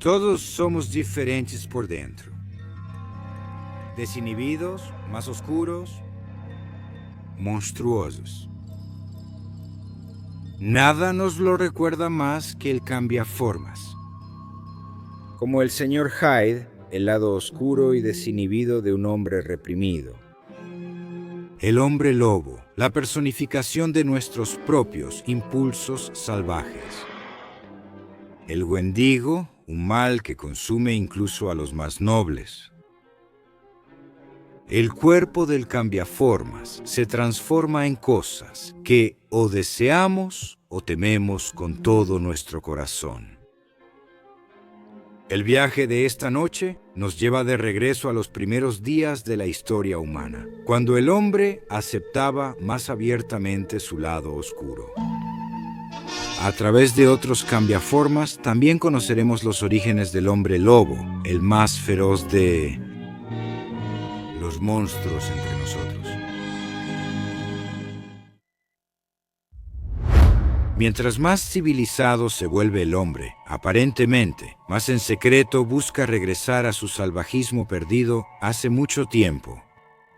Todos somos diferentes por dentro. Desinhibidos, más oscuros, monstruosos. Nada nos lo recuerda más que el cambiaformas. Como el señor Hyde, el lado oscuro y desinhibido de un hombre reprimido. El hombre lobo, la personificación de nuestros propios impulsos salvajes. El Wendigo, un mal que consume incluso a los más nobles. El cuerpo del cambiaformas se transforma en cosas que o deseamos o tememos con todo nuestro corazón. El viaje de esta noche nos lleva de regreso a los primeros días de la historia humana, cuando el hombre aceptaba más abiertamente su lado oscuro. A través de otros cambiaformas también conoceremos los orígenes del hombre lobo, el más feroz de los monstruos entre nosotros. Mientras más civilizado se vuelve el hombre, aparentemente, más en secreto busca regresar a su salvajismo perdido hace mucho tiempo.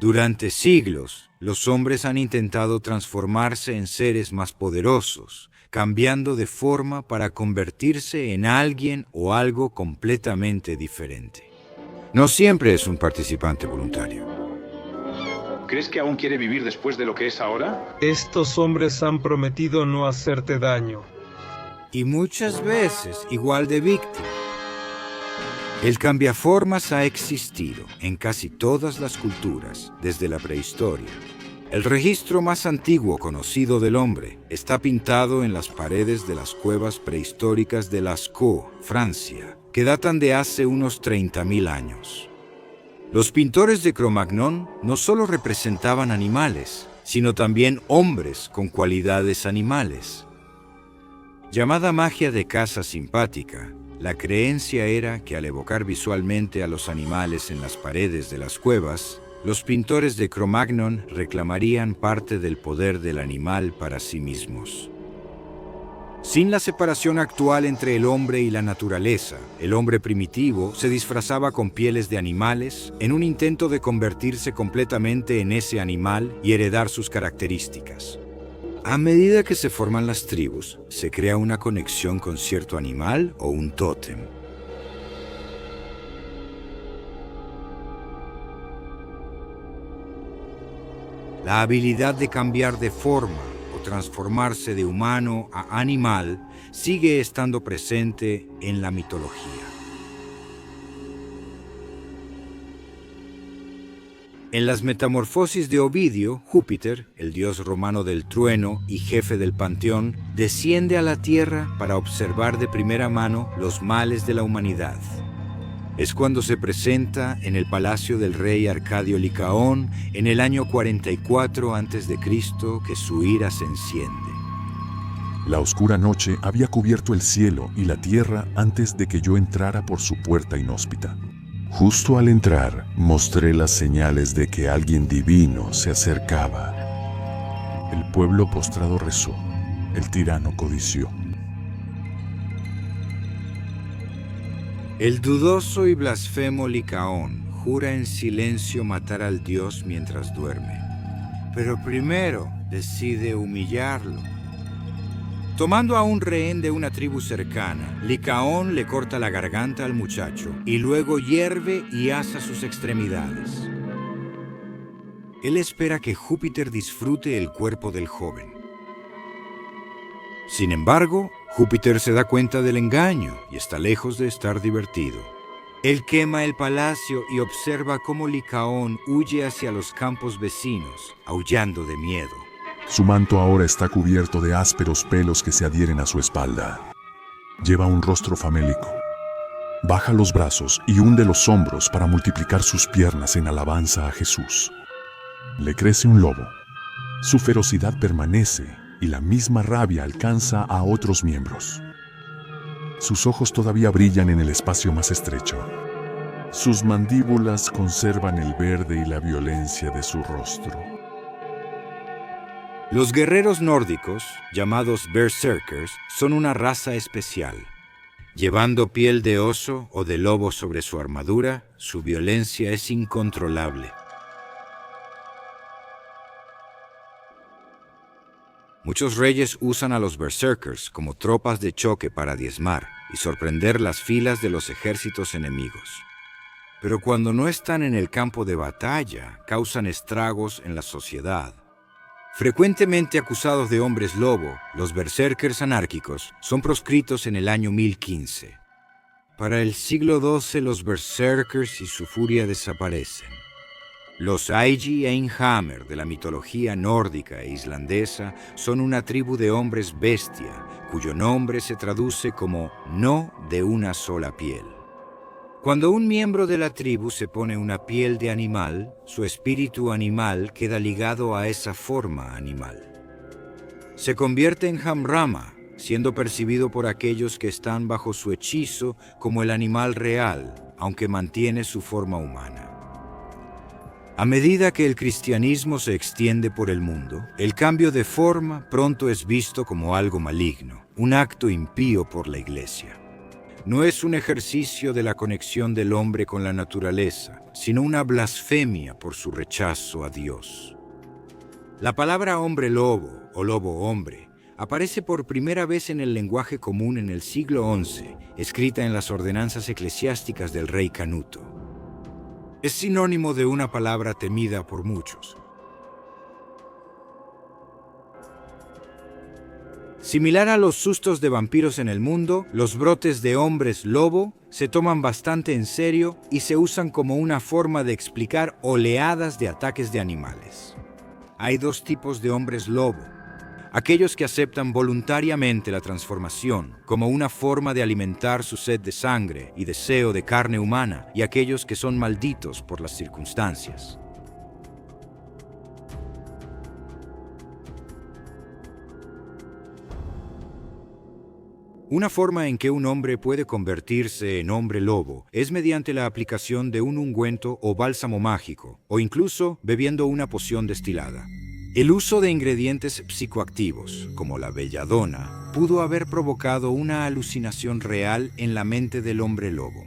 Durante siglos, los hombres han intentado transformarse en seres más poderosos, cambiando de forma para convertirse en alguien o algo completamente diferente. No siempre es un participante voluntario. ¿Crees que aún quiere vivir después de lo que es ahora? Estos hombres han prometido no hacerte daño. Y muchas veces igual de víctima. El cambiaformas ha existido en casi todas las culturas desde la prehistoria. El registro más antiguo conocido del hombre está pintado en las paredes de las cuevas prehistóricas de Lascaux, Francia, que datan de hace unos 30.000 años. Los pintores de Cro-Magnon no solo representaban animales, sino también hombres con cualidades animales. Llamada magia de caza simpática, la creencia era que al evocar visualmente a los animales en las paredes de las cuevas, los pintores de Cro-Magnon reclamarían parte del poder del animal para sí mismos. Sin la separación actual entre el hombre y la naturaleza, el hombre primitivo se disfrazaba con pieles de animales en un intento de convertirse completamente en ese animal y heredar sus características. A medida que se forman las tribus, se crea una conexión con cierto animal o un tótem. La habilidad de cambiar de forma o transformarse de humano a animal sigue estando presente en la mitología. En las Metamorfosis de Ovidio, Júpiter, el dios romano del trueno y jefe del panteón, desciende a la tierra para observar de primera mano los males de la humanidad. Es cuando se presenta en el palacio del rey Arcadio Licaón en el año 44 a.C. que su ira se enciende. La oscura noche había cubierto el cielo y la tierra antes de que yo entrara por su puerta inhóspita. Justo al entrar, mostré las señales de que alguien divino se acercaba. El pueblo postrado rezó, el tirano codició. El dudoso y blasfemo Licaón jura en silencio matar al dios mientras duerme, pero primero decide humillarlo. Tomando a un rehén de una tribu cercana, Licaón le corta la garganta al muchacho y luego hierve y asa sus extremidades. Él espera que Júpiter disfrute el cuerpo del joven. Sin embargo, Júpiter se da cuenta del engaño y está lejos de estar divertido. Él quema el palacio y observa cómo Licaón huye hacia los campos vecinos, aullando de miedo. Su manto ahora está cubierto de ásperos pelos que se adhieren a su espalda. Lleva un rostro famélico. Baja los brazos y hunde los hombros para multiplicar sus piernas en alabanza a Jesús. Le crece un lobo. Su ferocidad permanece y la misma rabia alcanza a otros miembros. Sus ojos todavía brillan en el espacio más estrecho. Sus mandíbulas conservan el verde y la violencia de su rostro. Los guerreros nórdicos, llamados berserkers, son una raza especial. Llevando piel de oso o de lobo sobre su armadura, su violencia es incontrolable. Muchos reyes usan a los berserkers como tropas de choque para diezmar y sorprender las filas de los ejércitos enemigos. Pero cuando no están en el campo de batalla, causan estragos en la sociedad. Frecuentemente acusados de hombres lobo, los berserkers anárquicos son proscritos en el año 1015. Para el siglo XII, los berserkers y su furia desaparecen. Los Aigi Einhammer de la mitología nórdica e islandesa son una tribu de hombres bestia, cuyo nombre se traduce como no de una sola piel. Cuando un miembro de la tribu se pone una piel de animal, su espíritu animal queda ligado a esa forma animal. Se convierte en Hamrama, siendo percibido por aquellos que están bajo su hechizo como el animal real, aunque mantiene su forma humana. A medida que el cristianismo se extiende por el mundo, el cambio de forma pronto es visto como algo maligno, un acto impío por la Iglesia. No es un ejercicio de la conexión del hombre con la naturaleza, sino una blasfemia por su rechazo a Dios. La palabra hombre lobo o lobo hombre aparece por primera vez en el lenguaje común en el siglo XI, escrita en las ordenanzas eclesiásticas del rey Canuto. Es sinónimo de una palabra temida por muchos. Similar a los sustos de vampiros en el mundo, los brotes de hombres lobo se toman bastante en serio y se usan como una forma de explicar oleadas de ataques de animales. Hay dos tipos de hombres lobo: aquellos que aceptan voluntariamente la transformación como una forma de alimentar su sed de sangre y deseo de carne humana, y aquellos que son malditos por las circunstancias. Una forma en que un hombre puede convertirse en hombre lobo es mediante la aplicación de un ungüento o bálsamo mágico, o incluso bebiendo una poción destilada. El uso de ingredientes psicoactivos, como la belladona, pudo haber provocado una alucinación real en la mente del hombre lobo.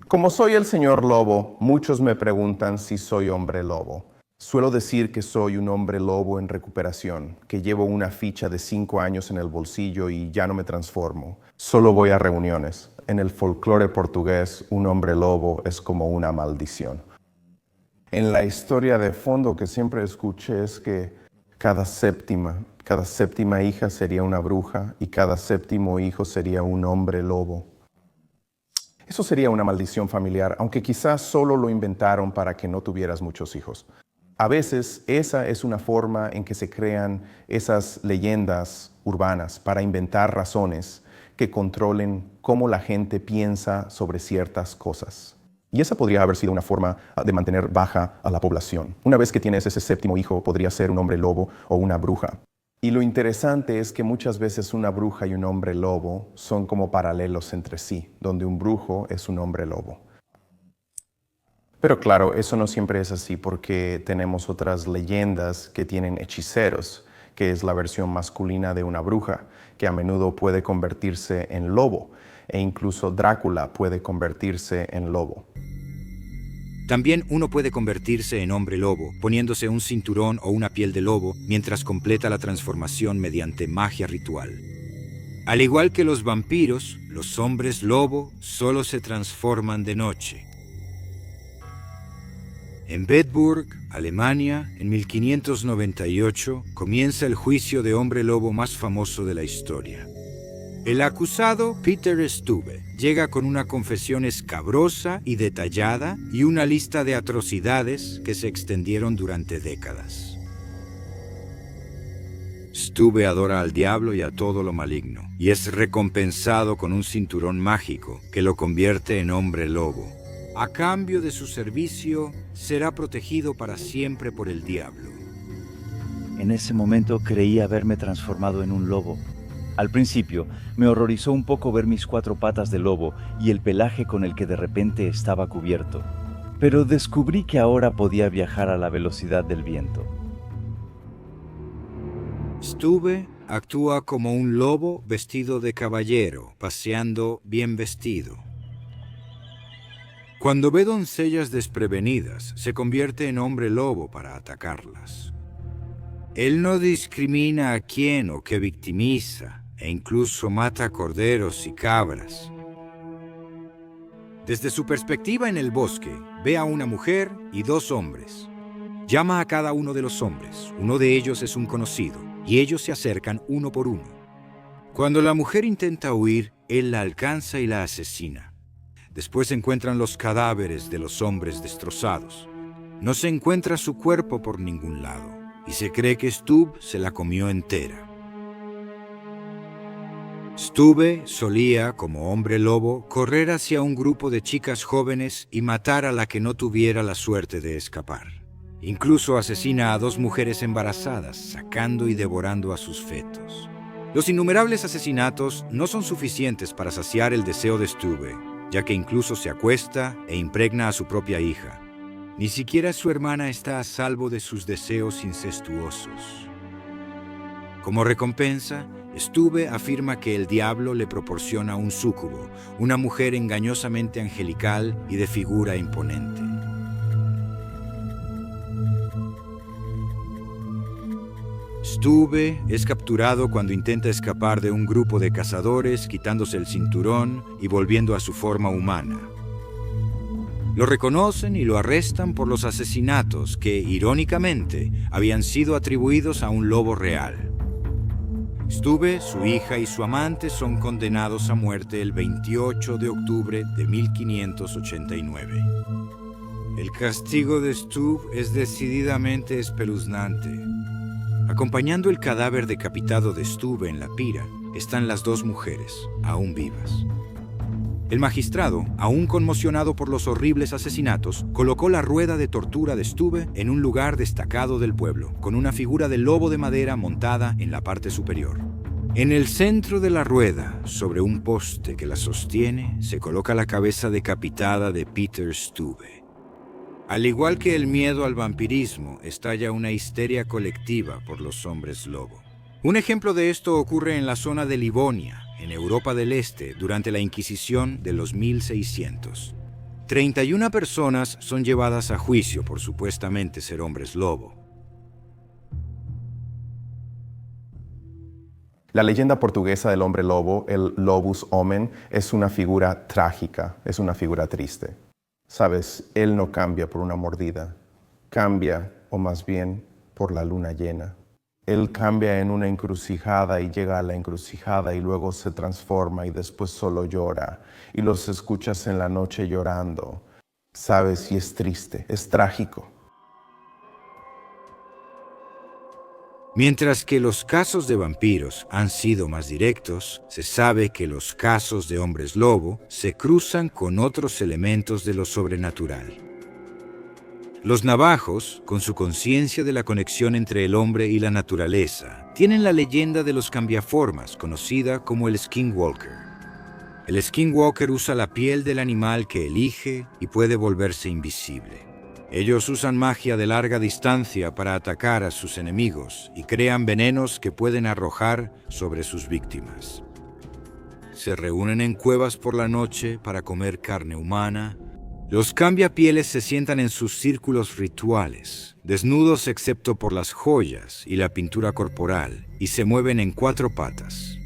Como soy el señor lobo, muchos me preguntan si soy hombre lobo. Suelo decir que soy un hombre lobo en recuperación, que llevo una ficha de 5 años en el bolsillo y ya no me transformo. Solo voy a reuniones. En el folclore portugués, un hombre lobo es como una maldición. En la historia de fondo que siempre escuché es que cada séptima hija sería una bruja y cada séptimo hijo sería un hombre lobo. Eso sería una maldición familiar, aunque quizás solo lo inventaron para que no tuvieras muchos hijos. A veces esa es una forma en que se crean esas leyendas urbanas para inventar razones que controlen cómo la gente piensa sobre ciertas cosas. Y esa podría haber sido una forma de mantener baja a la población. Una vez que tienes ese séptimo hijo, podría ser un hombre lobo o una bruja. Y lo interesante es que muchas veces una bruja y un hombre lobo son como paralelos entre sí, donde un brujo es un hombre lobo. Pero claro, eso no siempre es así porque tenemos otras leyendas que tienen hechiceros, que es la versión masculina de una bruja, que a menudo puede convertirse en lobo, e incluso Drácula puede convertirse en lobo. También uno puede convertirse en hombre lobo, poniéndose un cinturón o una piel de lobo mientras completa la transformación mediante magia ritual. Al igual que los vampiros, los hombres lobo solo se transforman de noche. En Bedburg, Alemania, en 1598, comienza el juicio de hombre lobo más famoso de la historia. El acusado, Peter Stube, llega con una confesión escabrosa y detallada y una lista de atrocidades que se extendieron durante décadas. Stube adora al diablo y a todo lo maligno, y es recompensado con un cinturón mágico que lo convierte en hombre lobo. A cambio de su servicio, será protegido para siempre por el diablo. En ese momento creí haberme transformado en un lobo. Al principio, me horrorizó un poco ver mis 4 patas de lobo y el pelaje con el que de repente estaba cubierto. Pero descubrí que ahora podía viajar a la velocidad del viento. Stube actúa como un lobo vestido de caballero, paseando bien vestido. Cuando ve doncellas desprevenidas, se convierte en hombre lobo para atacarlas. Él no discrimina a quién o qué victimiza, e incluso mata corderos y cabras. Desde su perspectiva en el bosque, ve a una mujer y 2 hombres. Llama a cada uno de los hombres, uno de ellos es un conocido, y ellos se acercan uno por uno. Cuando la mujer intenta huir, él la alcanza y la asesina. Después se encuentran los cadáveres de los hombres destrozados. No se encuentra su cuerpo por ningún lado, y se cree que Stubb se la comió entera. Stubb solía, como hombre lobo, correr hacia un grupo de chicas jóvenes y matar a la que no tuviera la suerte de escapar. Incluso asesina a 2 mujeres embarazadas, sacando y devorando a sus fetos. Los innumerables asesinatos no son suficientes para saciar el deseo de Stubb, ya que incluso se acuesta e impregna a su propia hija. Ni siquiera su hermana está a salvo de sus deseos incestuosos. Como recompensa, Stubb afirma que el diablo le proporciona un súcubo, una mujer engañosamente angelical y de figura imponente. Stubb es capturado cuando intenta escapar de un grupo de cazadores, quitándose el cinturón y volviendo a su forma humana. Lo reconocen y lo arrestan por los asesinatos que, irónicamente, habían sido atribuidos a un lobo real. Stubb, su hija y su amante son condenados a muerte el 28 de octubre de 1589. El castigo de Stubb es decididamente espeluznante. Acompañando el cadáver decapitado de Stubb en la pira, están las 2 mujeres, aún vivas. El magistrado, aún conmocionado por los horribles asesinatos, colocó la rueda de tortura de Stubb en un lugar destacado del pueblo, con una figura de lobo de madera montada en la parte superior. En el centro de la rueda, sobre un poste que la sostiene, se coloca la cabeza decapitada de Peter Stubb. Al igual que el miedo al vampirismo, estalla una histeria colectiva por los hombres lobo. Un ejemplo de esto ocurre en la zona de Livonia, en Europa del Este, durante la Inquisición de los 1600. 31 personas son llevadas a juicio por supuestamente ser hombres lobo. La leyenda portuguesa del hombre lobo, el Lobus Omen, es una figura trágica, es una figura triste. Sabes, él no cambia por una mordida, cambia, o más bien, por la luna llena. Él cambia en una encrucijada y llega a la encrucijada y luego se transforma y después solo llora. Y los escuchas en la noche llorando. Sabes, y es triste, es trágico. Mientras que los casos de vampiros han sido más directos, se sabe que los casos de hombres lobo se cruzan con otros elementos de lo sobrenatural. Los navajos, con su conciencia de la conexión entre el hombre y la naturaleza, tienen la leyenda de los cambiaformas, conocida como el Skinwalker. El Skinwalker usa la piel del animal que elige y puede volverse invisible. Ellos usan magia de larga distancia para atacar a sus enemigos y crean venenos que pueden arrojar sobre sus víctimas. Se reúnen en cuevas por la noche para comer carne humana. Los cambiapieles se sientan en sus círculos rituales, desnudos excepto por las joyas y la pintura corporal, y se mueven en 4 patas.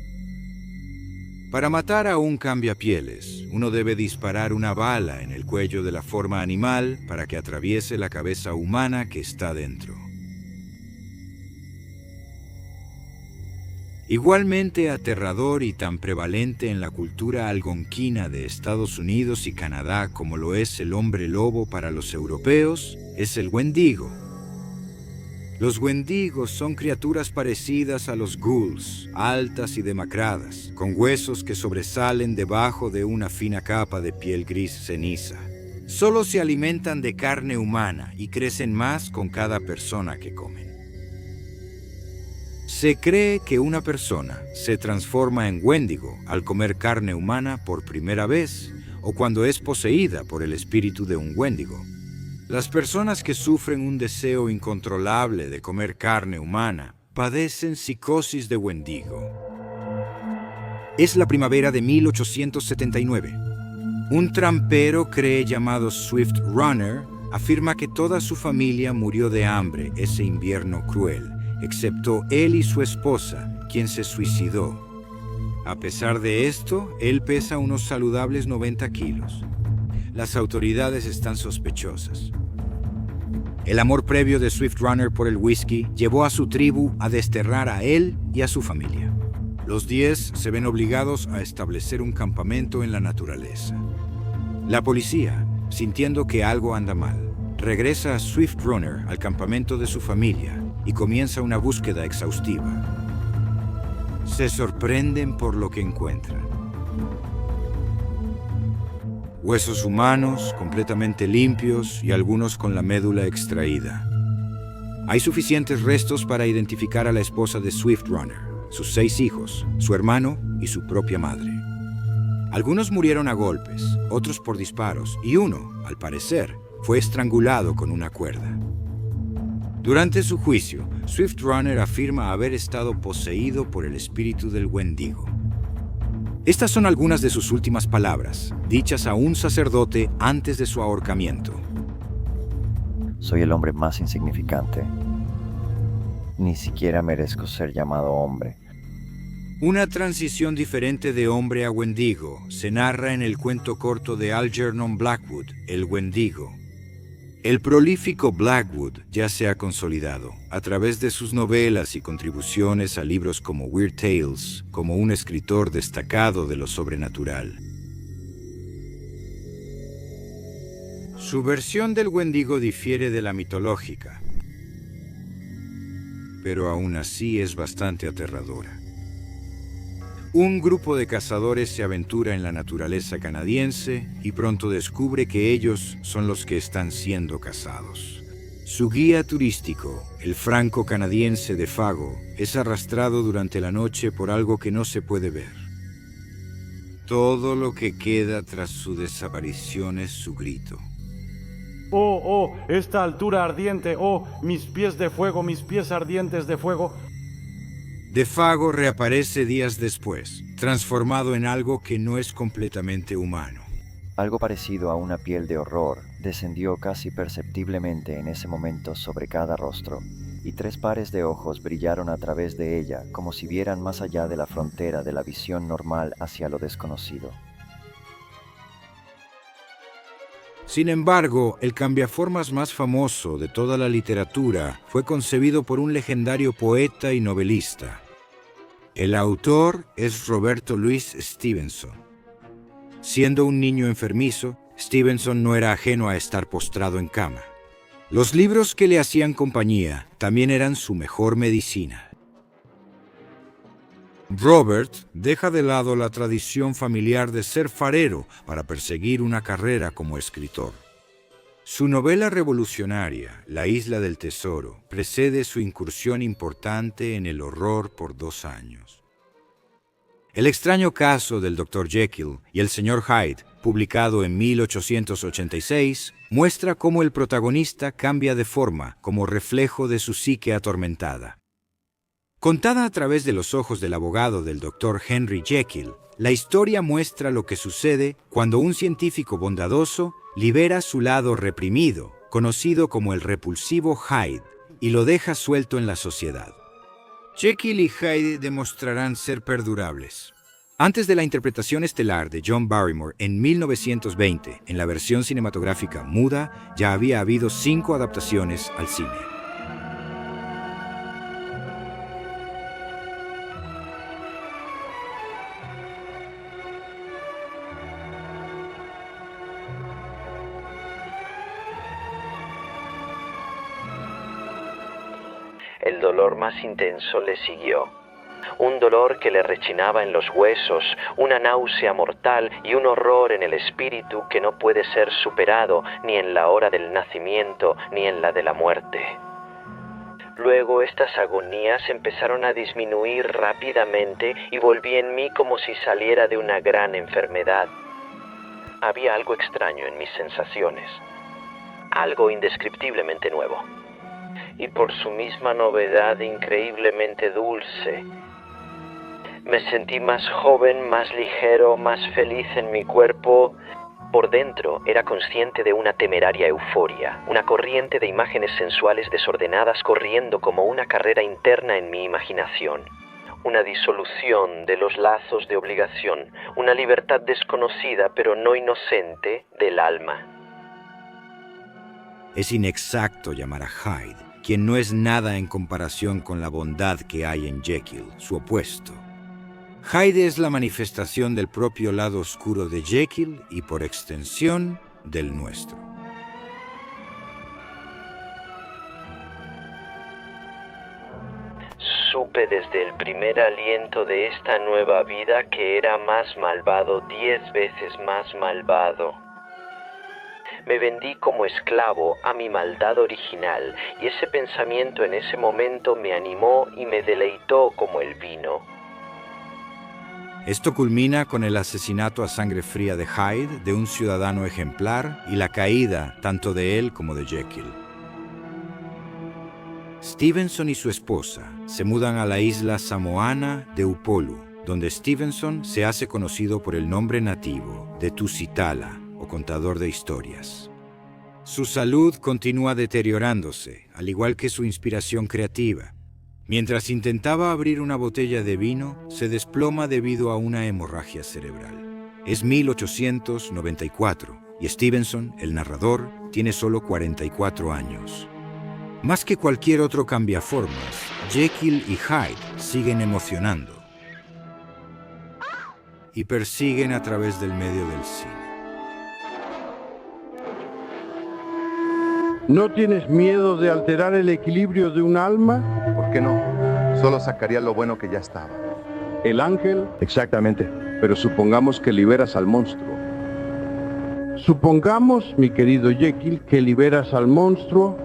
Para matar a un cambiapieles, uno debe disparar una bala en el cuello de la forma animal para que atraviese la cabeza humana que está dentro. Igualmente aterrador y tan prevalente en la cultura algonquina de Estados Unidos y Canadá como lo es el hombre lobo para los europeos, es el Wendigo. Los Wendigos son criaturas parecidas a los ghouls, altas y demacradas, con huesos que sobresalen debajo de una fina capa de piel gris ceniza. Solo se alimentan de carne humana y crecen más con cada persona que comen. Se cree que una persona se transforma en Wendigo al comer carne humana por primera vez o cuando es poseída por el espíritu de un Wendigo. Las personas que sufren un deseo incontrolable de comer carne humana padecen psicosis de Wendigo. Es la primavera de 1879. Un trampero cree llamado Swift Runner afirma que toda su familia murió de hambre ese invierno cruel, excepto él y su esposa, quien se suicidó. A pesar de esto, él pesa unos saludables 90 kilos. Las autoridades están sospechosas. El amor previo de Swift Runner por el whisky llevó a su tribu a desterrar a él y a su familia. Los 10 se ven obligados a establecer un campamento en la naturaleza. La policía, sintiendo que algo anda mal, regresa a Swift Runner al campamento de su familia y comienza una búsqueda exhaustiva. Se sorprenden por lo que encuentran. Huesos humanos completamente limpios y algunos con la médula extraída. Hay suficientes restos para identificar a la esposa de Swift Runner, sus 6 hijos, su hermano y su propia madre. Algunos murieron a golpes, otros por disparos, y uno, al parecer, fue estrangulado con una cuerda. Durante su juicio, Swift Runner afirma haber estado poseído por el espíritu del Wendigo. Estas son algunas de sus últimas palabras, dichas a un sacerdote antes de su ahorcamiento. Soy el hombre más insignificante. Ni siquiera merezco ser llamado hombre. Una transición diferente de hombre a Wendigo se narra en el cuento corto de Algernon Blackwood, El Wendigo. El prolífico Blackwood ya se ha consolidado, a través de sus novelas y contribuciones a libros como Weird Tales, como un escritor destacado de lo sobrenatural. Su versión del Wendigo difiere de la mitológica, pero aún así es bastante aterradora. Un grupo de cazadores se aventura en la naturaleza canadiense y pronto descubre que ellos son los que están siendo cazados. Su guía turístico, el franco-canadiense Defago, es arrastrado durante la noche por algo que no se puede ver. Todo lo que queda tras su desaparición es su grito. Oh, esta altura ardiente, oh, mis pies de fuego, mis pies ardientes de fuego. Defago reaparece días después, transformado en algo que no es completamente humano. Algo parecido a una piel de horror descendió casi perceptiblemente en ese momento sobre cada rostro, y 3 pares de ojos brillaron a través de ella como si vieran más allá de la frontera de la visión normal hacia lo desconocido. Sin embargo, el cambiaformas más famoso de toda la literatura fue concebido por un legendario poeta y novelista. El autor es Roberto Louis Stevenson. Siendo un niño enfermizo, Stevenson no era ajeno a estar postrado en cama. Los libros que le hacían compañía también eran su mejor medicina. Robert deja de lado la tradición familiar de ser farero para perseguir una carrera como escritor. Su novela revolucionaria, La Isla del Tesoro, precede su incursión importante en el horror por 2 años. El extraño caso del Dr. Jekyll y el Sr. Hyde, publicado en 1886, muestra cómo el protagonista cambia de forma como reflejo de su psique atormentada. Contada a través de los ojos del abogado del Dr. Henry Jekyll, la historia muestra lo que sucede cuando un científico bondadoso libera su lado reprimido, conocido como el repulsivo Hyde, y lo deja suelto en la sociedad. Jekyll y Hyde demostrarán ser perdurables. Antes de la interpretación estelar de John Barrymore en 1920, en la versión cinematográfica muda, ya había habido 5 adaptaciones al cine. El dolor más intenso le siguió. Un dolor que le rechinaba en los huesos, una náusea mortal y un horror en el espíritu que no puede ser superado ni en la hora del nacimiento ni en la de la muerte. Luego estas agonías empezaron a disminuir rápidamente y volví en mí como si saliera de una gran enfermedad. Había algo extraño en mis sensaciones, algo indescriptiblemente nuevo. y por su misma novedad increíblemente dulce. Me sentí más joven, más ligero, más feliz en mi cuerpo. Por dentro era consciente de una temeraria euforia, una corriente de imágenes sensuales desordenadas corriendo como una carrera interna en mi imaginación. Una disolución de los lazos de obligación, una libertad desconocida pero no inocente del alma. Es inexacto llamar a Hyde, quien no es nada en comparación con la bondad que hay en Jekyll, su opuesto. Hyde es la manifestación del propio lado oscuro de Jekyll y, por extensión, del nuestro. Supe desde el primer aliento de esta nueva vida que era más malvado, 10 veces más malvado. Me vendí como esclavo a mi maldad original, y ese pensamiento en ese momento me animó y me deleitó como el vino. Esto culmina con el asesinato a sangre fría de Hyde, de un ciudadano ejemplar, y la caída tanto de él como de Jekyll. Stevenson y su esposa se mudan a la isla samoana de Upolu, donde Stevenson se hace conocido por el nombre nativo de Tusitala, o contador de historias. Su salud continúa deteriorándose, al igual que su inspiración creativa. Mientras intentaba abrir una botella de vino, se desploma debido a una hemorragia cerebral. Es 1894 y Stevenson, el narrador, tiene solo 44 años. Más que cualquier otro cambiaformas, Jekyll y Hyde siguen emocionando y persiguen a través del medio del cine. ¿No tienes miedo de alterar el equilibrio de un alma? ¿Por qué no? Solo sacaría lo bueno que ya estaba. ¿El ángel? Exactamente. Pero supongamos que liberas al monstruo. Supongamos, mi querido Jekyll, que liberas al monstruo.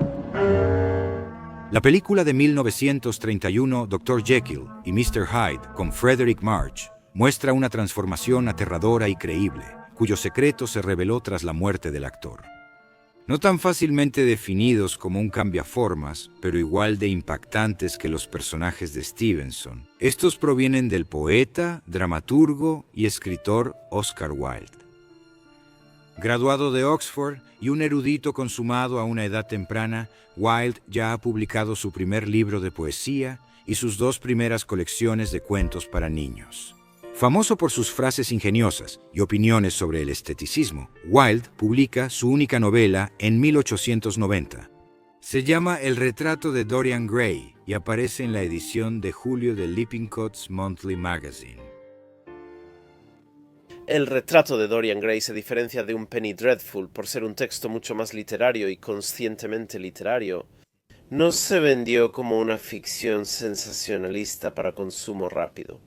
La película de 1931, Dr. Jekyll y Mr. Hyde, con Frederick March, muestra una transformación aterradora y creíble, cuyo secreto se reveló tras la muerte del actor. No tan fácilmente definidos como un cambiaformas, pero igual de impactantes que los personajes de Stevenson. Estos provienen del poeta, dramaturgo y escritor Oscar Wilde. Graduado de Oxford y un erudito consumado a una edad temprana, Wilde ya ha publicado su primer libro de poesía y sus 2 primeras colecciones de cuentos para niños. Famoso por sus frases ingeniosas y opiniones sobre el esteticismo, Wilde publica su única novela en 1890. Se llama El retrato de Dorian Gray y aparece en la edición de julio de Lippincott's Monthly Magazine. El retrato de Dorian Gray se diferencia de un Penny Dreadful por ser un texto mucho más literario y conscientemente literario. No se vendió como una ficción sensacionalista para consumo rápido.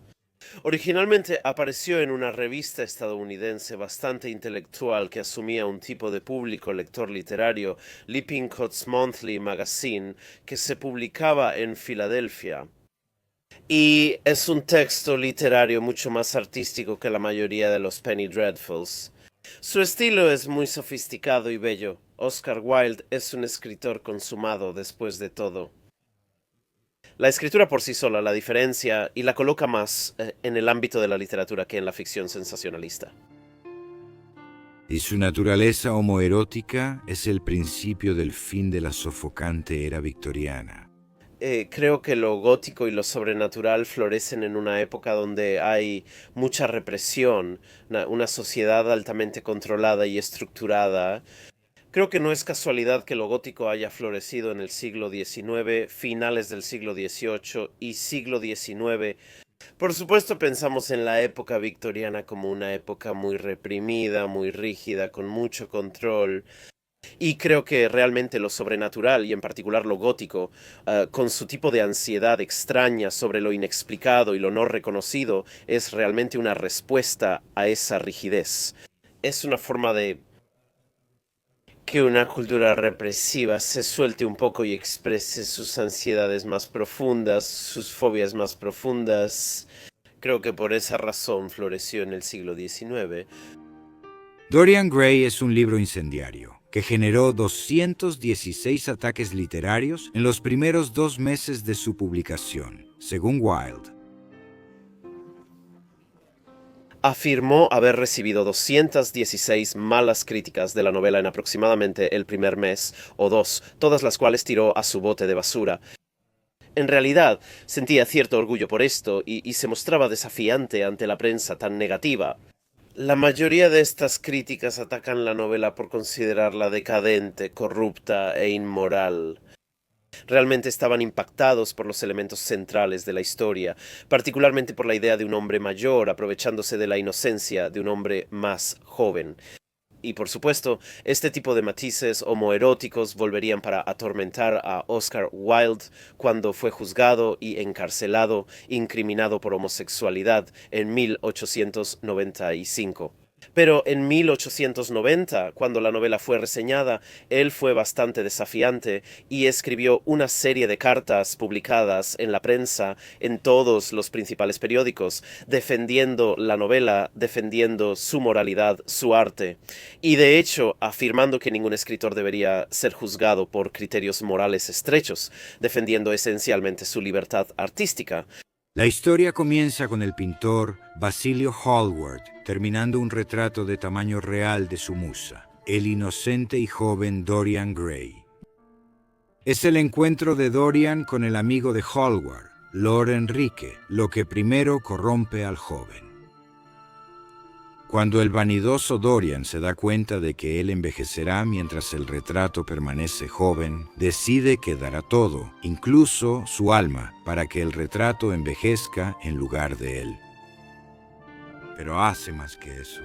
Originalmente apareció en una revista estadounidense bastante intelectual que asumía un tipo de público lector literario, Lippincott's Monthly Magazine, que se publicaba en Filadelfia. Y es un texto literario mucho más artístico que la mayoría de los Penny Dreadfuls. Su estilo es muy sofisticado y bello. Oscar Wilde es un escritor consumado después de todo. La escritura por sí sola la diferencia y la coloca más en el ámbito de la literatura que en la ficción sensacionalista. Y su naturaleza homoerótica es el principio del fin de la sofocante era victoriana. Creo que lo gótico y lo sobrenatural florecen en una época donde hay mucha represión, una sociedad altamente controlada y estructurada. Creo que no es casualidad que lo gótico haya florecido en el siglo XIX, finales del siglo XVIII y siglo XIX. Por supuesto pensamos en la época victoriana como una época muy reprimida, muy rígida, con mucho control. Y creo que realmente lo sobrenatural, y en particular lo gótico, con su tipo de ansiedad extraña sobre lo inexplicado y lo no reconocido, es realmente una respuesta a esa rigidez. Es una forma de que una cultura represiva se suelte un poco y exprese sus ansiedades más profundas, sus fobias más profundas. Creo que por esa razón floreció en el siglo XIX. Dorian Gray es un libro incendiario que generó 216 ataques literarios en los primeros 2 meses de su publicación, según Wilde. Afirmó haber recibido 216 malas críticas de la novela en aproximadamente el primer mes o 2, todas las cuales tiró a su bote de basura. En realidad, sentía cierto orgullo por esto y se mostraba desafiante ante la prensa tan negativa. La mayoría de estas críticas atacan la novela por considerarla decadente, corrupta e inmoral. Realmente estaban impactados por los elementos centrales de la historia, particularmente por la idea de un hombre mayor aprovechándose de la inocencia de un hombre más joven. Y por supuesto, este tipo de matices homoeróticos volverían para atormentar a Oscar Wilde cuando fue juzgado y encarcelado, incriminado por homosexualidad en 1895. Pero en 1890, cuando la novela fue reseñada, él fue bastante desafiante y escribió una serie de cartas publicadas en la prensa, en todos los principales periódicos, defendiendo la novela, defendiendo su moralidad, su arte, y de hecho afirmando que ningún escritor debería ser juzgado por criterios morales estrechos, defendiendo esencialmente su libertad artística. La historia comienza con el pintor Basilio Hallward terminando un retrato de tamaño real de su musa, el inocente y joven Dorian Gray. Es el encuentro de Dorian con el amigo de Hallward, Lord Enrique, lo que primero corrompe al joven. Cuando el vanidoso Dorian se da cuenta de que él envejecerá mientras el retrato permanece joven, decide que dará todo, incluso su alma, para que el retrato envejezca en lugar de él. Pero hace más que eso.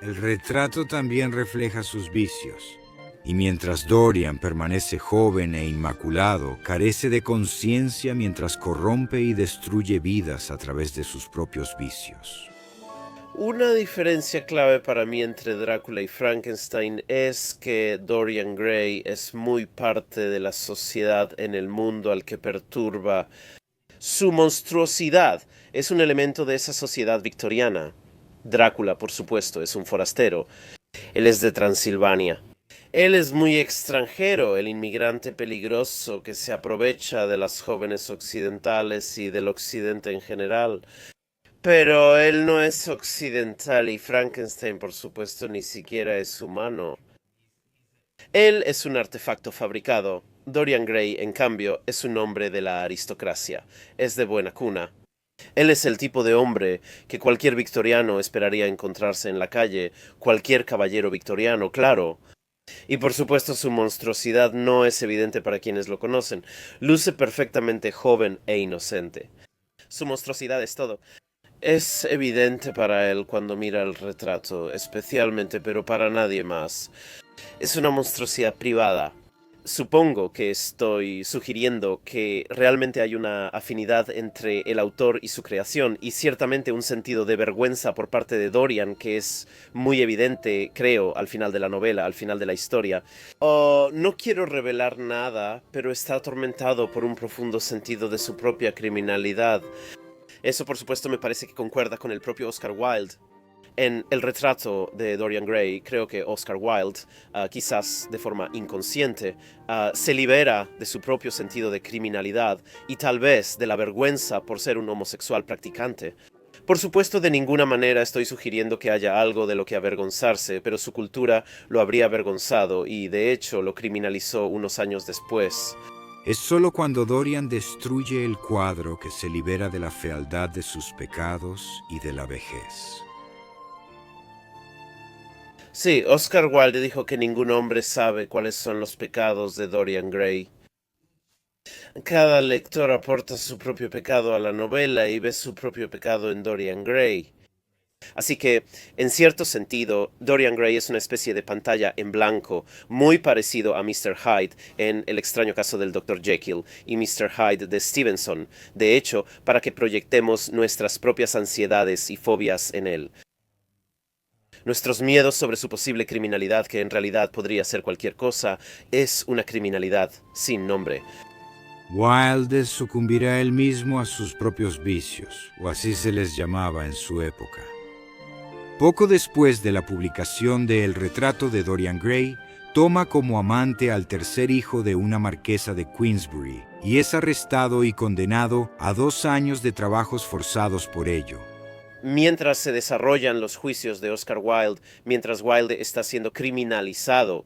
El retrato también refleja sus vicios, y mientras Dorian permanece joven e inmaculado, carece de conciencia mientras corrompe y destruye vidas a través de sus propios vicios. Una diferencia clave para mí entre Drácula y Frankenstein es que Dorian Gray es muy parte de la sociedad en el mundo al que perturba. Su monstruosidad es un elemento de esa sociedad victoriana. Drácula, por supuesto, es un forastero. Él es de Transilvania. Él es muy extranjero, el inmigrante peligroso que se aprovecha de las jóvenes occidentales y del occidente en general. Pero él no es occidental y Frankenstein, por supuesto, ni siquiera es humano. Él es un artefacto fabricado. Dorian Gray, en cambio, es un hombre de la aristocracia. Es de buena cuna. Él es el tipo de hombre que cualquier victoriano esperaría encontrarse en la calle, cualquier caballero victoriano, claro. Y por supuesto su monstruosidad no es evidente para quienes lo conocen. Luce perfectamente joven e inocente. Su monstruosidad es todo. Es evidente para él cuando mira el retrato, especialmente, pero para nadie más. Es una monstruosidad privada. Supongo que estoy sugiriendo que realmente hay una afinidad entre el autor y su creación, y ciertamente un sentido de vergüenza por parte de Dorian que es muy evidente, creo, al final de la novela, al final de la historia. No quiero revelar nada, pero está atormentado por un profundo sentido de su propia criminalidad. Eso, por supuesto, me parece que concuerda con el propio Oscar Wilde. En el retrato de Dorian Gray, creo que Oscar Wilde, quizás de forma inconsciente, se libera de su propio sentido de criminalidad y tal vez de la vergüenza por ser un homosexual practicante. Por supuesto, de ninguna manera estoy sugiriendo que haya algo de lo que avergonzarse, pero su cultura lo habría avergonzado y, de hecho, lo criminalizó unos años después. Es solo cuando Dorian destruye el cuadro que se libera de la fealdad de sus pecados y de la vejez. Sí, Oscar Wilde dijo que ningún hombre sabe cuáles son los pecados de Dorian Gray. Cada lector aporta su propio pecado a la novela y ve su propio pecado en Dorian Gray. Así que, en cierto sentido, Dorian Gray es una especie de pantalla en blanco, muy parecido a Mr. Hyde en El extraño caso del Dr. Jekyll y Mr. Hyde de Stevenson, de hecho, para que proyectemos nuestras propias ansiedades y fobias en él. Nuestros miedos sobre su posible criminalidad, que en realidad podría ser cualquier cosa, es una criminalidad sin nombre. Wilde sucumbirá él mismo a sus propios vicios, o así se les llamaba en su época. Poco después de la publicación de El retrato de Dorian Gray, toma como amante al tercer hijo de una marquesa de Queensbury y es arrestado y condenado a 2 años de trabajos forzados por ello. Mientras se desarrollan los juicios de Oscar Wilde, mientras Wilde está siendo criminalizado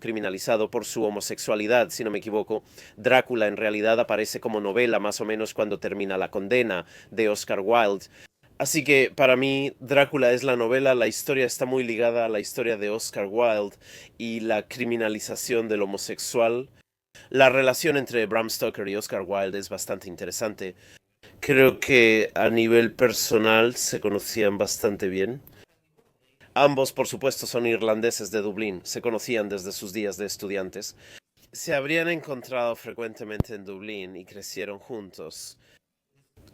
por su homosexualidad, si no me equivoco, Drácula en realidad aparece como novela más o menos cuando termina la condena de Oscar Wilde. Así que para mí Drácula es la novela, la historia está muy ligada a la historia de Oscar Wilde y la criminalización del homosexual. La relación entre Bram Stoker y Oscar Wilde es bastante interesante. Creo que a nivel personal se conocían bastante bien. Ambos, por supuesto, son irlandeses de Dublín, se conocían desde sus días de estudiantes. Se habrían encontrado frecuentemente en Dublín y crecieron juntos.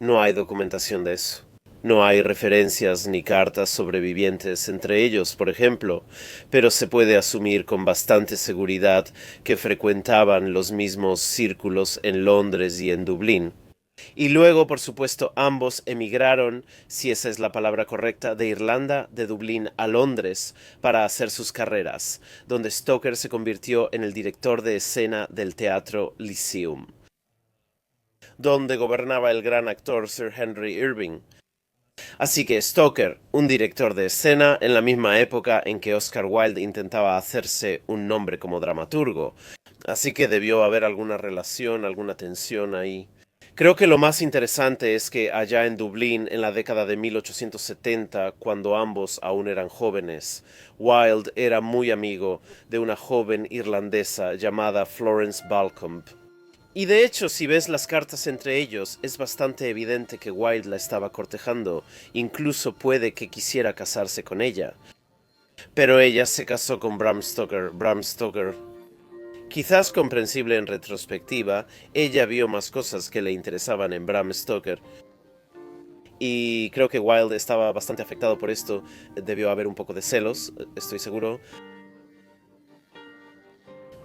No hay documentación de eso. No hay referencias ni cartas sobrevivientes entre ellos, por ejemplo, pero se puede asumir con bastante seguridad que frecuentaban los mismos círculos en Londres y en Dublín. Y luego, por supuesto, ambos emigraron, si esa es la palabra correcta, de Irlanda, de Dublín a Londres para hacer sus carreras, donde Stoker se convirtió en el director de escena del Teatro Lyceum, donde gobernaba el gran actor Sir Henry Irving. Así que Stoker, un director de escena en la misma época en que Oscar Wilde intentaba hacerse un nombre como dramaturgo. Así que debió haber alguna relación, alguna tensión ahí. Creo que lo más interesante es que allá en Dublín, en la década de 1870, cuando ambos aún eran jóvenes, Wilde era muy amigo de una joven irlandesa llamada Florence Balcombe. Y de hecho, si ves las cartas entre ellos, es bastante evidente que Wilde la estaba cortejando, incluso puede que quisiera casarse con ella. Pero ella se casó con Bram Stoker. Quizás comprensible en retrospectiva, ella vio más cosas que le interesaban en Bram Stoker. Y creo que Wilde estaba bastante afectado por esto, debió haber un poco de celos, estoy seguro.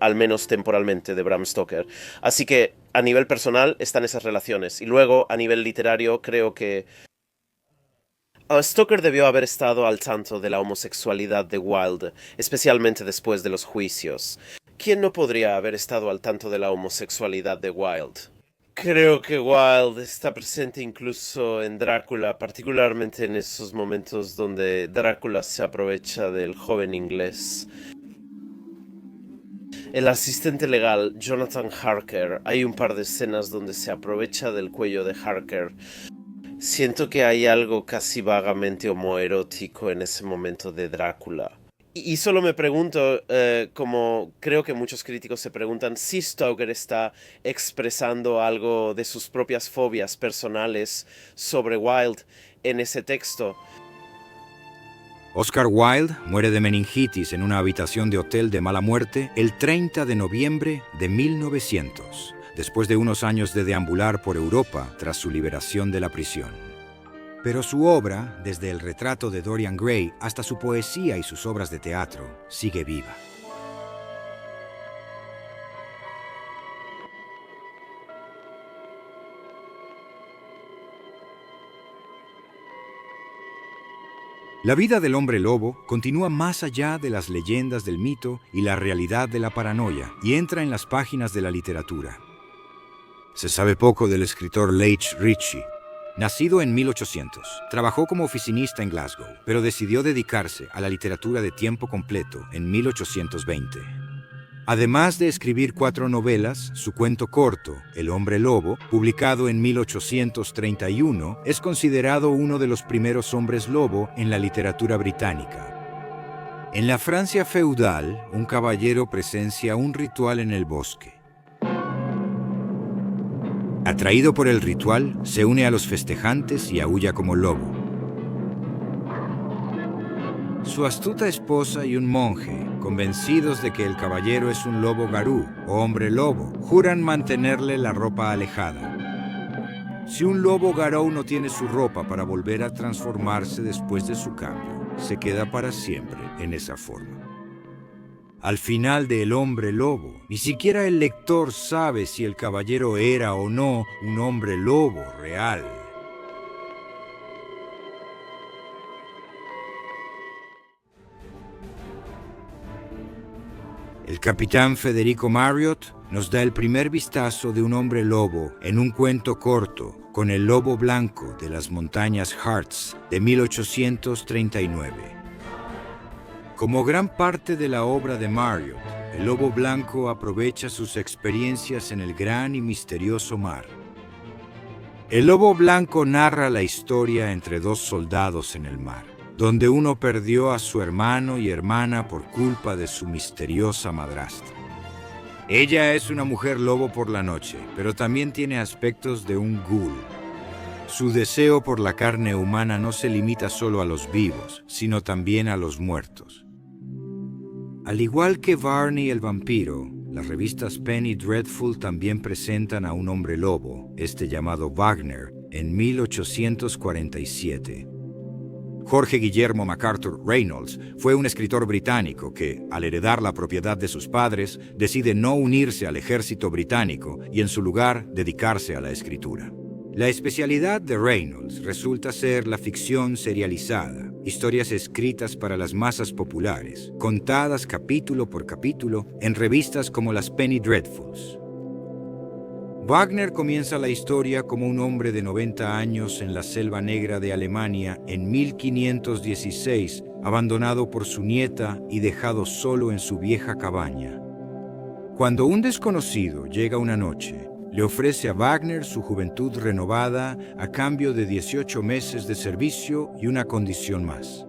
Al menos temporalmente, de Bram Stoker. Así que a nivel personal están esas relaciones. Y luego, a nivel literario, creo que Stoker debió haber estado al tanto de la homosexualidad de Wilde, especialmente después de los juicios. ¿Quién no podría haber estado al tanto de la homosexualidad de Wilde? Creo que Wilde está presente incluso en Drácula, particularmente en esos momentos donde Drácula se aprovecha del joven inglés. El asistente legal, Jonathan Harker, hay un par de escenas donde se aprovecha del cuello de Harker. Siento que hay algo casi vagamente homoerótico en ese momento de Drácula. Y solo me pregunto, como creo que muchos críticos se preguntan, si Stoker está expresando algo de sus propias fobias personales sobre Wilde en ese texto. Oscar Wilde muere de meningitis en una habitación de hotel de mala muerte el 30 de noviembre de 1900, después de unos años de deambular por Europa tras su liberación de la prisión. Pero su obra, desde el retrato de Dorian Gray hasta su poesía y sus obras de teatro, sigue viva. La vida del hombre lobo continúa más allá de las leyendas del mito y la realidad de la paranoia y entra en las páginas de la literatura. Se sabe poco del escritor Leigh Ritchie. Nacido en 1800, trabajó como oficinista en Glasgow, pero decidió dedicarse a la literatura de tiempo completo en 1820. Además de escribir 4 novelas, su cuento corto, El hombre lobo, publicado en 1831, es considerado uno de los primeros hombres lobo en la literatura británica. En la Francia feudal, un caballero presencia un ritual en el bosque. Atraído por el ritual, se une a los festejantes y aúlla como lobo. Su astuta esposa y un monje, convencidos de que el caballero es un lobo garú o hombre lobo, juran mantenerle la ropa alejada. Si un lobo garou no tiene su ropa para volver a transformarse después de su cambio, se queda para siempre en esa forma. Al final de El hombre lobo, ni siquiera el lector sabe si el caballero era o no un hombre lobo real. El capitán Federico Marriott nos da el primer vistazo de un hombre lobo en un cuento corto con el lobo blanco de las montañas Harz de 1839. Como gran parte de la obra de Marriott, el lobo blanco aprovecha sus experiencias en el gran y misterioso mar. El lobo blanco narra la historia entre dos soldados en el mar, donde uno perdió a su hermano y hermana por culpa de su misteriosa madrastra. Ella es una mujer lobo por la noche, pero también tiene aspectos de un ghoul. Su deseo por la carne humana no se limita solo a los vivos, sino también a los muertos. Al igual que Varney el vampiro, las revistas Penny Dreadful también presentan a un hombre lobo, llamado Wagner, en 1847. Jorge Guillermo MacArthur Reynolds fue un escritor británico que, al heredar la propiedad de sus padres, decide no unirse al ejército británico y en su lugar dedicarse a la escritura. La especialidad de Reynolds resulta ser la ficción serializada, historias escritas para las masas populares, contadas capítulo por capítulo en revistas como las Penny Dreadfuls. Wagner comienza la historia como un hombre de 90 años en la selva negra de Alemania en 1516, abandonado por su nieta y dejado solo en su vieja cabaña. Cuando un desconocido llega una noche, le ofrece a Wagner su juventud renovada a cambio de 18 meses de servicio y una condición más.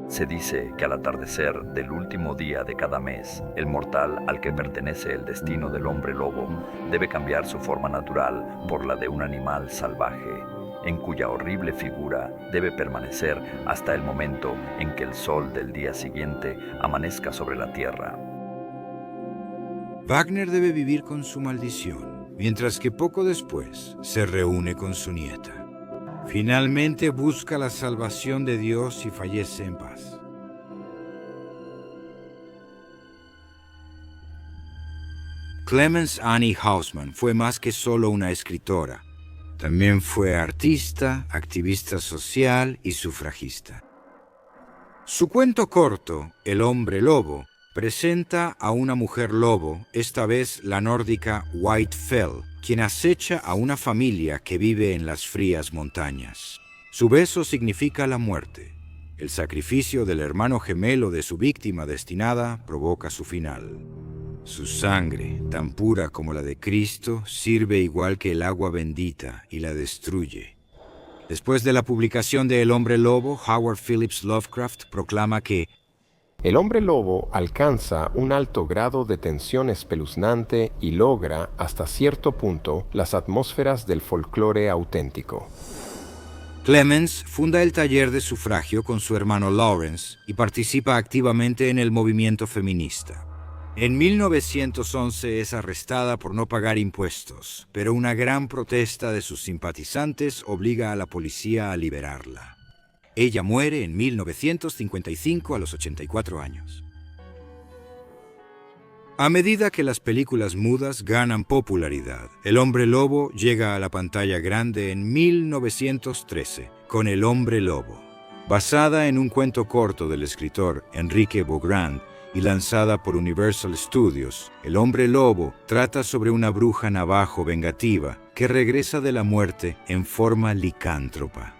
Se dice que al atardecer del último día de cada mes, el mortal al que pertenece el destino del hombre lobo debe cambiar su forma natural por la de un animal salvaje, en cuya horrible figura debe permanecer hasta el momento en que el sol del día siguiente amanezca sobre la tierra. Wagner debe vivir con su maldición, mientras que poco después se reúne con su nieta. Finalmente busca la salvación de Dios y fallece en paz. Clemence Annie Hausmann fue más que solo una escritora. También fue artista, activista social y sufragista. Su cuento corto, El hombre lobo, presenta a una mujer lobo, esta vez la nórdica White Fell, quien acecha a una familia que vive en las frías montañas. Su beso significa la muerte. El sacrificio del hermano gemelo de su víctima destinada provoca su final. Su sangre, tan pura como la de Cristo, sirve igual que el agua bendita y la destruye. Después de la publicación de El hombre lobo, Howard Phillips Lovecraft proclama que el hombre lobo alcanza un alto grado de tensión espeluznante y logra, hasta cierto punto, las atmósferas del folclore auténtico. Clemens funda el taller de sufragio con su hermano Lawrence y participa activamente en el movimiento feminista. En 1911 es arrestada por no pagar impuestos, pero una gran protesta de sus simpatizantes obliga a la policía a liberarla. Ella muere en 1955 a los 84 años. A medida que las películas mudas ganan popularidad, El hombre lobo llega a la pantalla grande en 1913 con El hombre lobo. Basada en un cuento corto del escritor Enrique Beaugrand y lanzada por Universal Studios, El hombre lobo trata sobre una bruja navajo vengativa que regresa de la muerte en forma licántropa.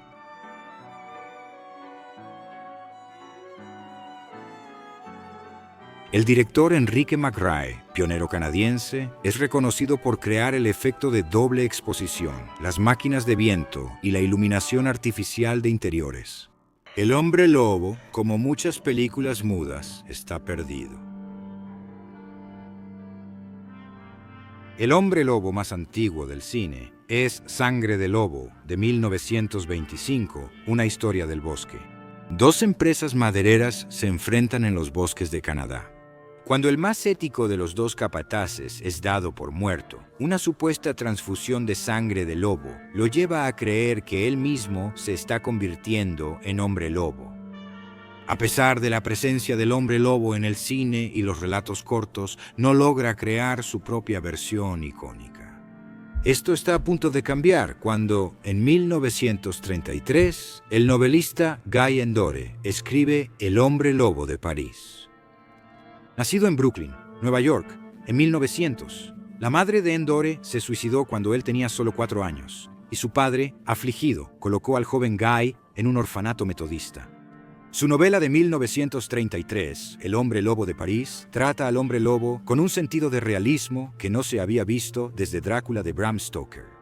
El director Enrique McRae, pionero canadiense, es reconocido por crear el efecto de doble exposición, las máquinas de viento y la iluminación artificial de interiores. El hombre lobo, como muchas películas mudas, está perdido. El hombre lobo más antiguo del cine es Sangre de Lobo, de 1925, una historia del bosque. Dos empresas madereras se enfrentan en los bosques de Canadá. Cuando el más ético de los dos capataces es dado por muerto, una supuesta transfusión de sangre de lobo lo lleva a creer que él mismo se está convirtiendo en hombre lobo. A pesar de la presencia del hombre lobo en el cine y los relatos cortos, no logra crear su propia versión icónica. Esto está a punto de cambiar cuando, en 1933, el novelista Guy Endore escribe El hombre lobo de París. Nacido en Brooklyn, Nueva York, en 1900, la madre de Endore se suicidó cuando él tenía solo 4 años, y su padre, afligido, colocó al joven Guy en un orfanato metodista. Su novela de 1933, El hombre lobo de París, trata al hombre lobo con un sentido de realismo que no se había visto desde Drácula de Bram Stoker.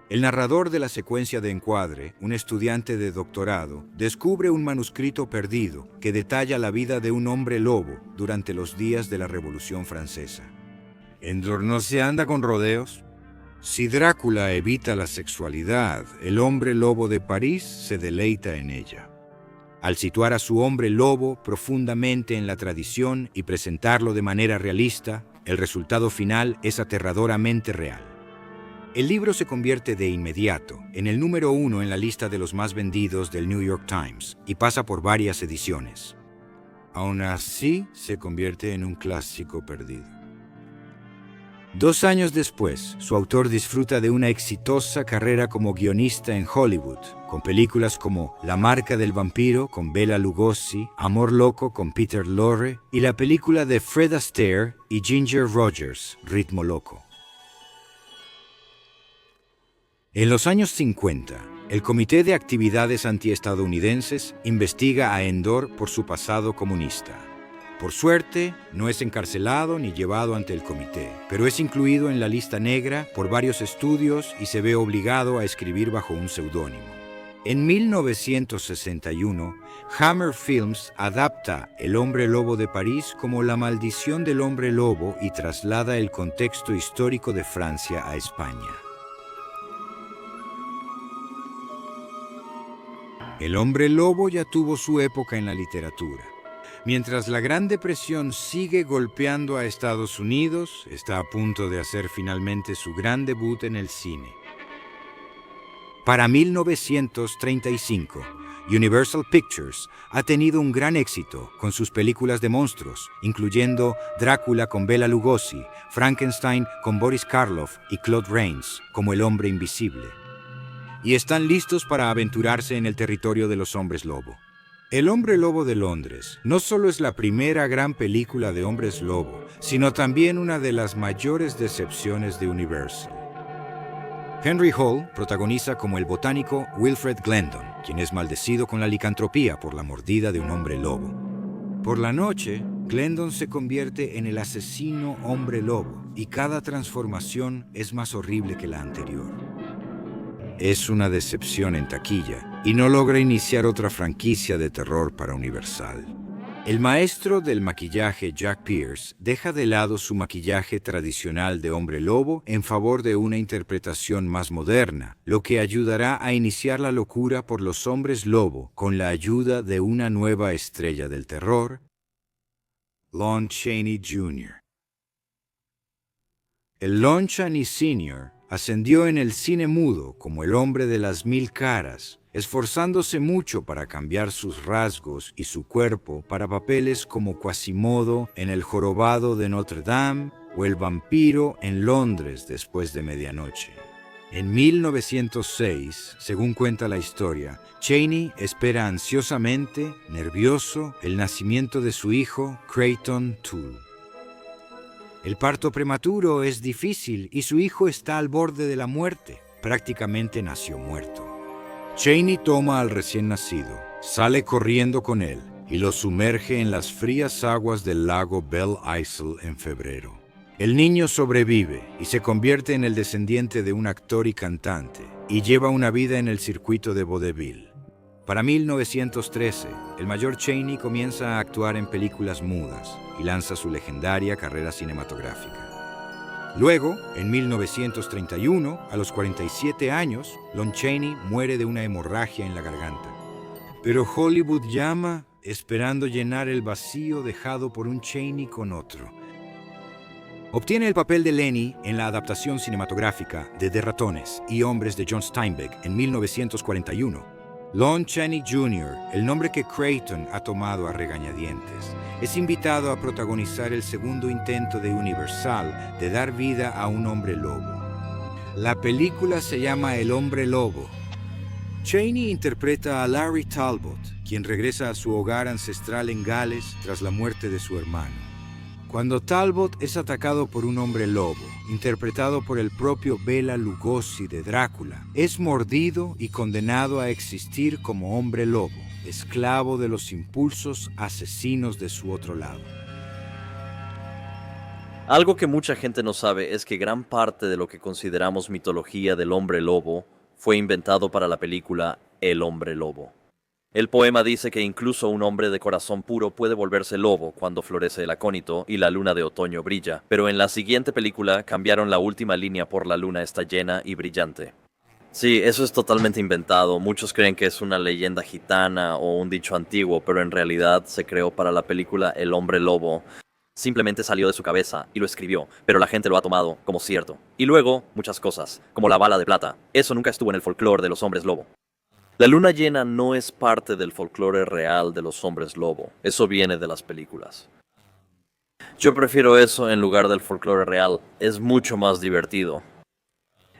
El narrador de la secuencia de encuadre, un estudiante de doctorado, descubre un manuscrito perdido que detalla la vida de un hombre lobo durante los días de la Revolución Francesa. ¿Endor no se anda con rodeos? Si Drácula evita la sexualidad, el hombre lobo de París se deleita en ella. Al situar a su hombre lobo profundamente en la tradición y presentarlo de manera realista, el resultado final es aterradoramente real. El libro se convierte de inmediato en el número 1 en la lista de los más vendidos del New York Times y pasa por varias ediciones. Aún así, se convierte en un clásico perdido. 2 años después, su autor disfruta de una exitosa carrera como guionista en Hollywood, con películas como La marca del vampiro con Bela Lugosi, Amor loco con Peter Lorre y la película de Fred Astaire y Ginger Rogers, Ritmo loco. En los años 50, el Comité de Actividades Antiestadounidenses investiga a Endor por su pasado comunista. Por suerte, no es encarcelado ni llevado ante el comité, pero es incluido en la lista negra por varios estudios y se ve obligado a escribir bajo un seudónimo. En 1961, Hammer Films adapta El hombre lobo de París como La maldición del hombre lobo y traslada el contexto histórico de Francia a España. El hombre lobo ya tuvo su época en la literatura. Mientras la Gran Depresión sigue golpeando a Estados Unidos, está a punto de hacer finalmente su gran debut en el cine. Para 1935, Universal Pictures ha tenido un gran éxito con sus películas de monstruos, incluyendo Drácula con Bela Lugosi, Frankenstein con Boris Karloff y Claude Rains como el hombre invisible. Y están listos para aventurarse en el territorio de los hombres lobo. El hombre lobo de Londres no solo es la primera gran película de hombres lobo, sino también una de las mayores decepciones de Universal. Henry Hall protagoniza como el botánico Wilfred Glendon, quien es maldecido con la licantropía por la mordida de un hombre lobo. Por la noche, Glendon se convierte en el asesino hombre lobo y cada transformación es más horrible que la anterior. Es una decepción en taquilla y no logra iniciar otra franquicia de terror para Universal. El maestro del maquillaje Jack Pierce deja de lado su maquillaje tradicional de hombre lobo en favor de una interpretación más moderna, lo que ayudará a iniciar la locura por los hombres lobo con la ayuda de una nueva estrella del terror, Lon Chaney Jr. El Lon Chaney Sr. ascendió en el cine mudo como el hombre de las 1000 caras, esforzándose mucho para cambiar sus rasgos y su cuerpo para papeles como Quasimodo en El jorobado de Notre Dame o el vampiro en Londres después de medianoche. En 1906, según cuenta la historia, Chaney espera ansiosamente, nervioso, el nacimiento de su hijo, Creighton Toole. El parto prematuro es difícil y su hijo está al borde de la muerte. Prácticamente nació muerto. Chaney toma al recién nacido, sale corriendo con él y lo sumerge en las frías aguas del lago Belle Isle en febrero. El niño sobrevive y se convierte en el descendiente de un actor y cantante y lleva una vida en el circuito de vodevil. Para 1913, el mayor Chaney comienza a actuar en películas mudas y lanza su legendaria carrera cinematográfica. Luego, en 1931, a los 47 años, Lon Chaney muere de una hemorragia en la garganta. Pero Hollywood llama, esperando llenar el vacío dejado por un Chaney con otro. Obtiene el papel de Lenny en la adaptación cinematográfica de De ratones y hombres de John Steinbeck en 1941. Lon Chaney Jr., el nombre que Creighton ha tomado a regañadientes, es invitado a protagonizar el segundo intento de Universal de dar vida a un hombre lobo. La película se llama El hombre lobo. Chaney interpreta a Larry Talbot, quien regresa a su hogar ancestral en Gales tras la muerte de su hermano. Cuando Talbot es atacado por un hombre lobo, interpretado por el propio Bela Lugosi de Drácula, es mordido y condenado a existir como hombre lobo, esclavo de los impulsos asesinos de su otro lado. Algo que mucha gente no sabe es que gran parte de lo que consideramos mitología del hombre lobo fue inventado para la película El hombre lobo. El poema dice que incluso un hombre de corazón puro puede volverse lobo cuando florece el acónito y la luna de otoño brilla, pero en la siguiente película cambiaron la última línea por la luna está llena y brillante. Sí, eso es totalmente inventado. Muchos creen que es una leyenda gitana o un dicho antiguo, pero en realidad se creó para la película El hombre lobo. Simplemente salió de su cabeza y lo escribió, pero la gente lo ha tomado como cierto. Y luego, muchas cosas, como la bala de plata. Eso nunca estuvo en el folclore de los hombres lobo. La luna llena no es parte del folclore real de los hombres lobo. Eso viene de las películas. Yo prefiero eso en lugar del folclore real. Es mucho más divertido.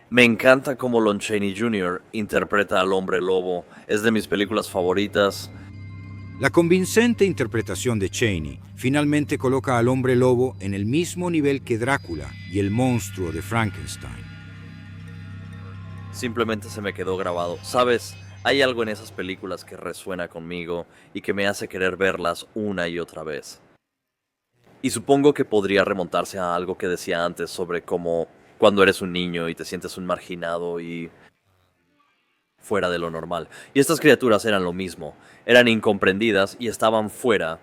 Me encanta cómo Lon Chaney Jr. interpreta al hombre lobo. Es de mis películas favoritas. La convincente interpretación de Chaney finalmente coloca al hombre lobo en el mismo nivel que Drácula y el monstruo de Frankenstein. Simplemente se me quedó grabado. ¿Sabes? Hay algo en esas películas que resuena conmigo y que me hace querer verlas una y otra vez. Y supongo que podría remontarse a algo que decía antes sobre cómo cuando eres un niño y te sientes un marginado y fuera de lo normal. Y estas criaturas eran lo mismo. Eran incomprendidas y estaban fuera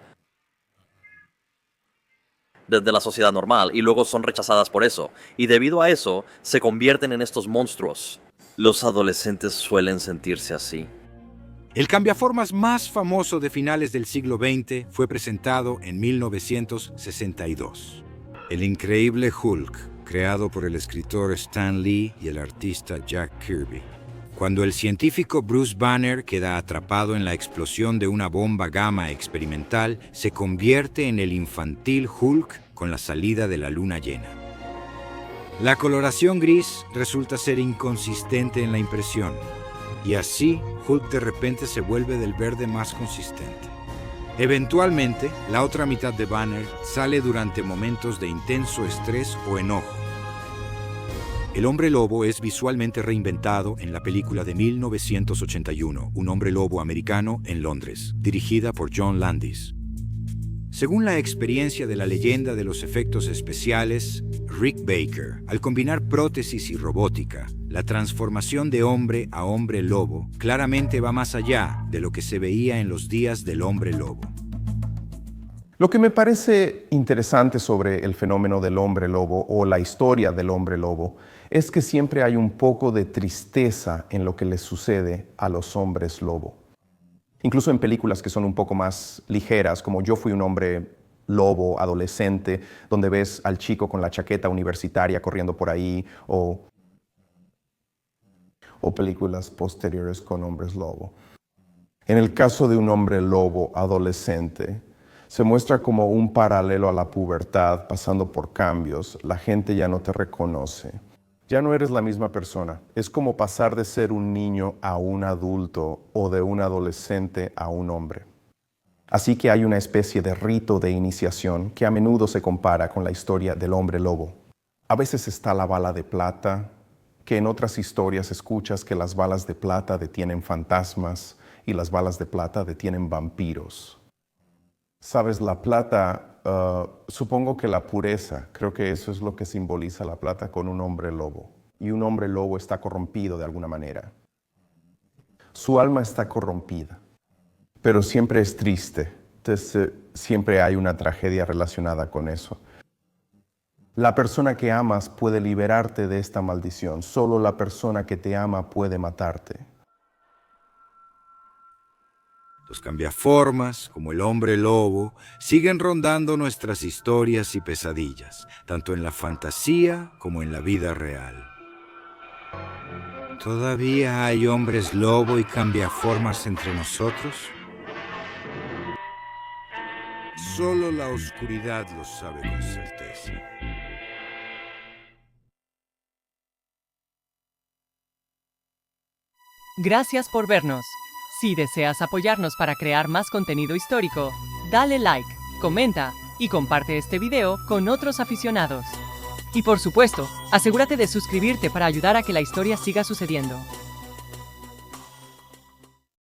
de la sociedad normal y luego son rechazadas por eso. Y debido a eso, se convierten en estos monstruos. Los adolescentes suelen sentirse así. El cambiaformas más famoso de finales del siglo XX fue presentado en 1962. El increíble Hulk, creado por el escritor Stan Lee y el artista Jack Kirby. Cuando el científico Bruce Banner queda atrapado en la explosión de una bomba gamma experimental, se convierte en el infantil Hulk con la salida de la luna llena. La coloración gris resulta ser inconsistente en la impresión, y así Hulk de repente se vuelve del verde más consistente. Eventualmente, la otra mitad de Banner sale durante momentos de intenso estrés o enojo. El hombre lobo es visualmente reinventado en la película de 1981, Un hombre lobo americano en Londres, dirigida por John Landis. Según la experiencia de la leyenda de los efectos especiales, Rick Baker, al combinar prótesis y robótica, la transformación de hombre a hombre lobo claramente va más allá de lo que se veía en los días del hombre lobo. Lo que me parece interesante sobre el fenómeno del hombre lobo o la historia del hombre lobo es que siempre hay un poco de tristeza en lo que les sucede a los hombres lobo. Incluso en películas que son un poco más ligeras, como Yo fui un hombre lobo adolescente, donde ves al chico con la chaqueta universitaria corriendo por ahí, o películas posteriores con hombres lobo. En el caso de un hombre lobo adolescente, se muestra como un paralelo a la pubertad, pasando por cambios. La gente ya no te reconoce. Ya no eres la misma persona. Es como pasar de ser un niño a un adulto o de un adolescente a un hombre. Así que hay una especie de rito de iniciación que a menudo se compara con la historia del hombre lobo. A veces está la bala de plata, que en otras historias escuchas que las balas de plata detienen fantasmas y las balas de plata detienen vampiros. Sabes, la plata, supongo que la pureza, creo que eso es lo que simboliza la plata con un hombre lobo. Y un hombre lobo está corrompido de alguna manera. Su alma está corrompida, pero siempre es triste. Entonces, siempre hay una tragedia relacionada con eso. La persona que amas puede liberarte de esta maldición. Solo la persona que te ama puede matarte. Los cambiaformas, como el hombre lobo, siguen rondando nuestras historias y pesadillas, tanto en la fantasía como en la vida real. ¿Todavía hay hombres lobo y cambiaformas entre nosotros? Solo la oscuridad lo sabe con certeza. Gracias por vernos. Si deseas apoyarnos para crear más contenido histórico, dale like, comenta y comparte este video con otros aficionados. Y por supuesto, asegúrate de suscribirte para ayudar a que la historia siga sucediendo.